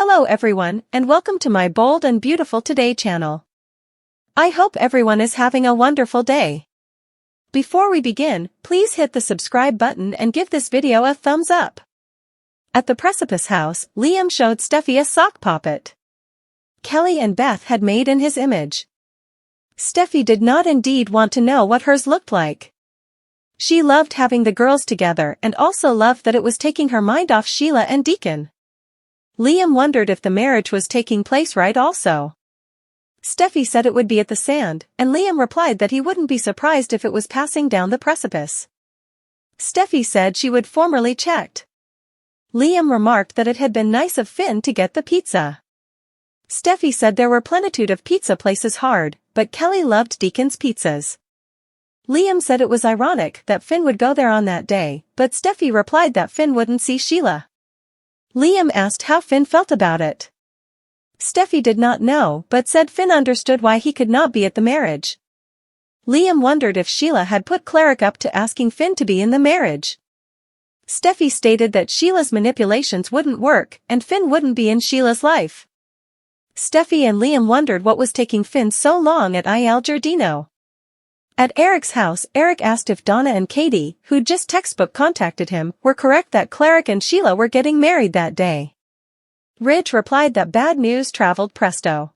Hello everyone, and welcome to my Bold and Beautiful Today channel. I hope everyone is having a wonderful day. Before we begin, please hit the subscribe button and give this video a thumbs up. At the Precipice house, Liam showed Steffy a sock puppet Kelly and Beth had made in his image. Steffy did not indeed want to know what hers looked like. She loved having the girls together and also loved that it was taking her mind off Sheila and Deacon. Liam wondered if the marriage was taking place right also. Steffy said it would be at the sand, and Liam replied that he wouldn't be surprised if it was passing down the precipice. Steffy said she would formally checked. Liam remarked that it had been nice of Finn to get the pizza. Steffy said there were plenitude of pizza places hard, but Kelly loved Deacon's pizzas. Liam said it was ironic that Finn would go there on that day, but Steffy replied that Finn wouldn't see Sheila. Liam asked how Finn felt about it. Steffy did not know but said Finn understood why he could not be at the marriage. Liam wondered if Sheila had put Cleric up to asking Finn to be in the marriage. Steffy stated that Sheila's manipulations wouldn't work and Finn wouldn't be in Sheila's life. Steffy and Liam wondered what was taking Finn so long at Il Giardino. At Eric's house, Eric asked if Donna and Katie, who'd just textbook contacted him, were correct that Cleric and Sheila were getting married that day. Ridge replied that bad news traveled presto.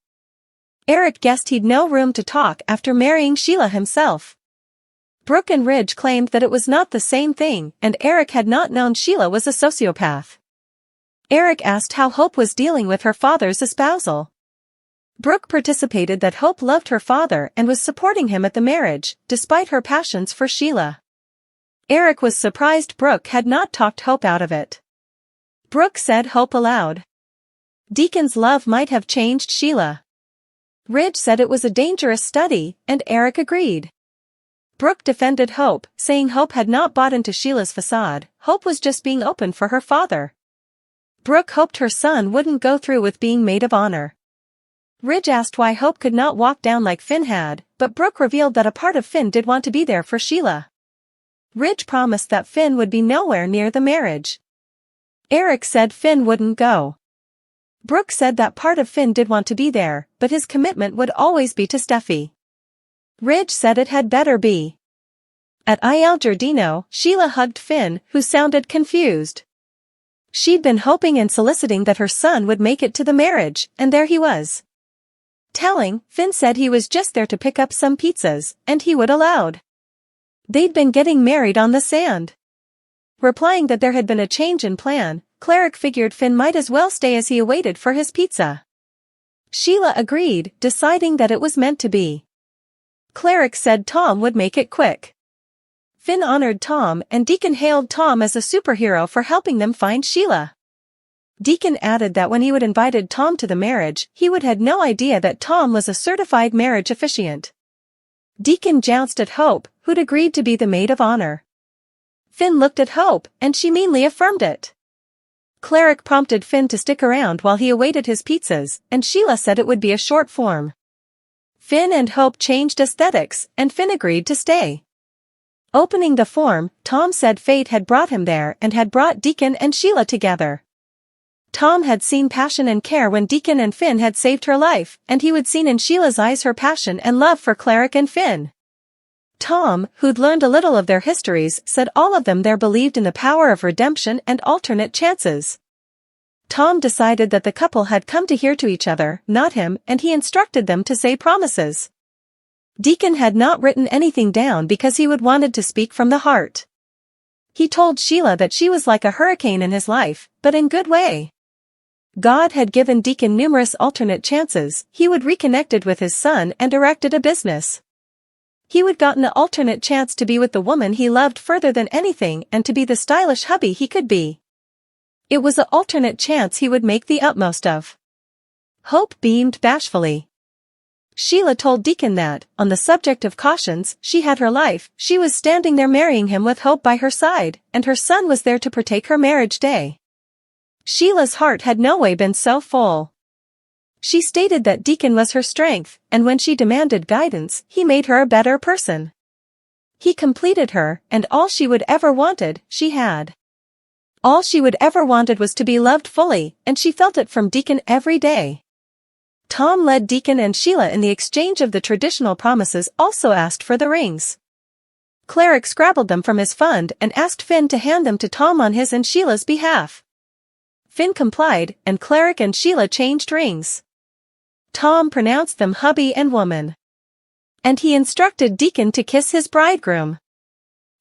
Eric guessed he'd no room to talk after marrying Sheila himself. Brooke and Ridge claimed that it was not the same thing, and Eric had not known Sheila was a sociopath. Eric asked how Hope was dealing with her father's espousal. Brooke participated that Hope loved her father and was supporting him at the marriage, despite her passions for Sheila. Eric was surprised Brooke had not talked Hope out of it. Brooke said Hope aloud. Deacon's love might have changed Sheila. Ridge said it was a dangerous study, and Eric agreed. Brooke defended Hope, saying Hope had not bought into Sheila's facade, Hope was just being open for her father. Brooke hoped her son wouldn't go through with being maid of honor. Ridge asked why Hope could not walk down like Finn had, but Brooke revealed that a part of Finn did want to be there for Sheila. Ridge promised that Finn would be nowhere near the marriage. Eric said Finn wouldn't go. Brooke said that part of Finn did want to be there, but his commitment would always be to Steffy. Ridge said it had better be. At Il Giardino, Sheila hugged Finn, who sounded confused. She'd been hoping and soliciting that her son would make it to the marriage, and there he was. Telling, Finn said he was just there to pick up some pizzas, and he would allowed. They'd been getting married on the sand. Replying that there had been a change in plan, Cleric figured Finn might as well stay as he awaited for his pizza. Sheila agreed, deciding that it was meant to be. Cleric said Tom would make it quick. Finn honored Tom and Deacon hailed Tom as a superhero for helping them find Sheila. Deacon added that when he would invited Tom to the marriage, he would had no idea that Tom was a certified marriage officiant. Deacon jounced at Hope, who'd agreed to be the maid of honor. Finn looked at Hope, and she meanly affirmed it. Cleric prompted Finn to stick around while he awaited his pizzas, and Sheila said it would be a short form. Finn and Hope changed aesthetics, and Finn agreed to stay. Opening the form, Tom said fate had brought him there and had brought Deacon and Sheila together. Tom had seen passion and care when Deacon and Finn had saved her life, and he would seen in Sheila's eyes her passion and love for Cleric and Finn. Tom, who'd learned a little of their histories, said all of them there believed in the power of redemption and alternate chances. Tom decided that the couple had come to hear to each other, not him, and he instructed them to say promises. Deacon had not written anything down because he would wanted to speak from the heart. He told Sheila that she was like a hurricane in his life, but in good way. God had given Deacon numerous alternate chances, he would reconnected with his son and erected a business. He would gotten an alternate chance to be with the woman he loved further than anything and to be the stylish hubby he could be. It was an alternate chance he would make the utmost of. Hope beamed bashfully. Sheila told Deacon that, on the subject of cautions, she had her life, she was standing there marrying him with Hope by her side, and her son was there to partake her marriage day. Sheila's heart had no way been so full. She stated that Deacon was her strength, and when she demanded guidance, he made her a better person. He completed her, and all she would ever wanted, she had. All she would ever wanted was to be loved fully, and she felt it from Deacon every day. Tom led Deacon and Sheila in the exchange of the traditional promises, also asked for the rings. Cleric scrabbled them from his fund and asked Finn to hand them to Tom on his and Sheila's behalf. Finn complied, and Cleric and Sheila changed rings. Tom pronounced them hubby and woman. And he instructed Deacon to kiss his bridegroom.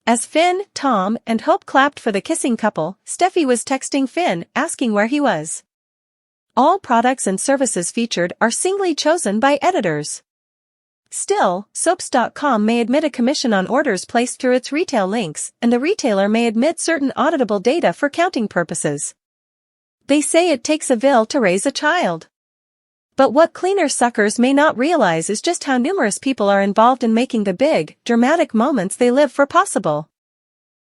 As Finn, Tom, and Hope clapped for the kissing couple, Steffi was texting Finn, asking where he was. All products and services featured are singly chosen by editors. Still, Soaps.com may admit a commission on orders placed through its retail links, and the retailer may admit certain auditable data for counting purposes. They say it takes a vil to raise a child. But what cleaner suckers may not realize is just how numerous people are involved in making the big, dramatic moments they live for possible.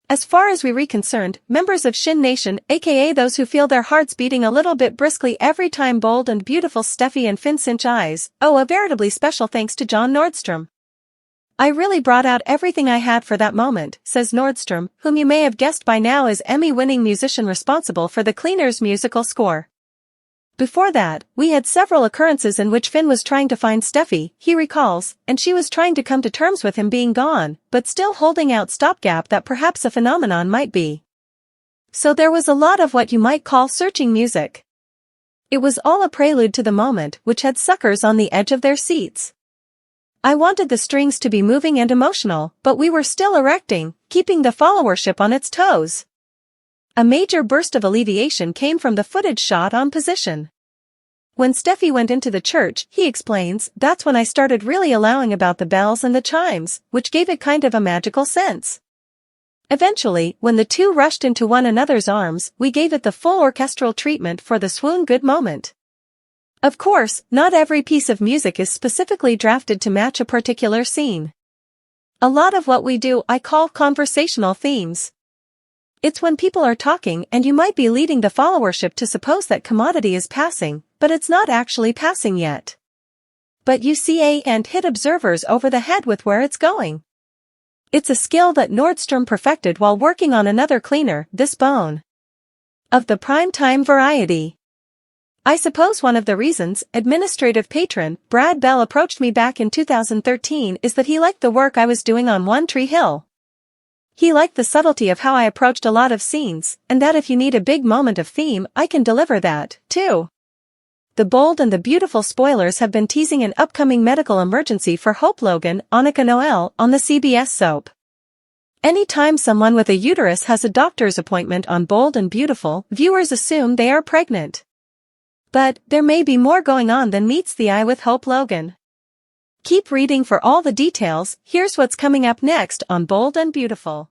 As far as we're concerned, members of Shin Nation, aka those who feel their hearts beating a little bit briskly every time Bold and Beautiful Steffi and Finn cinch eyes, owe a veritably special thanks to John Nordstrom. I really brought out everything I had for that moment, says Nordstrom, whom you may have guessed by now is Emmy-winning musician responsible for the Cleaners musical score. Before that, we had several occurrences in which Finn was trying to find Steffi, he recalls, and she was trying to come to terms with him being gone, but still holding out stopgap that perhaps a phenomenon might be. So there was a lot of what you might call searching music. It was all a prelude to the moment, which had suckers on the edge of their seats. I wanted the strings to be moving and emotional, but we were still erecting, keeping the followership on its toes. A major burst of alleviation came from the footage shot on position. When Steffi went into the church, he explains, that's when I started really allowing about the bells and the chimes, which gave it kind of a magical sense. Eventually, when the two rushed into one another's arms, we gave it the full orchestral treatment for the swoon good moment. Of course, not every piece of music is specifically drafted to match a particular scene. A lot of what we do I call conversational themes. It's when people are talking and you might be leading the followership to suppose that commodity is passing, but it's not actually passing yet. But you see and hit observers over the head with where it's going. It's a skill that Nordstrom perfected while working on another cleaner, this bone. Of the prime-time variety. I suppose one of the reasons administrative patron Brad Bell approached me back in 2013 is that he liked the work I was doing on One Tree Hill. He liked the subtlety of how I approached a lot of scenes, and that if you need a big moment of theme, I can deliver that, too. The Bold and the Beautiful spoilers have been teasing an upcoming medical emergency for Hope Logan, Annika Noel, on the CBS soap. Anytime someone with a uterus has a doctor's appointment on Bold and Beautiful, viewers assume they are pregnant. But there may be more going on than meets the eye with Hope Logan. Keep reading for all the details. Here's what's coming up next on Bold and Beautiful.